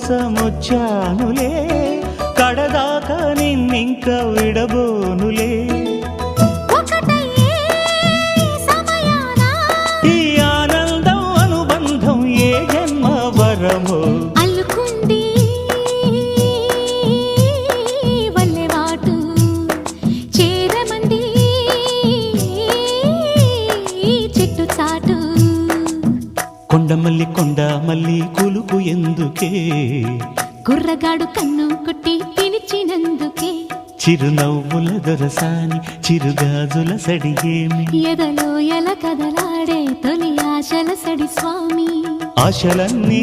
కోసమొచ్చానులే కడదాకా నిన్నింక విడబోనులే ఈ ఆనందం అనుబంధం ఏ జన్మ వరమో అల్లుకుంది వల్లెవాటు చేరమంది చెట్టు చాటు కొండమల్లి కొండ మల్లి కులుకు ఎందుకే కుర్రగాడు కన్ను కొట్టి పిలిచినందుకే చిరునవ్వుల దొరసాని చిరుగాజుల సడిగేమి ఎదలో ఎల కదలాడే తొలి ఆశల సడి స్వామి ఆశలన్నీ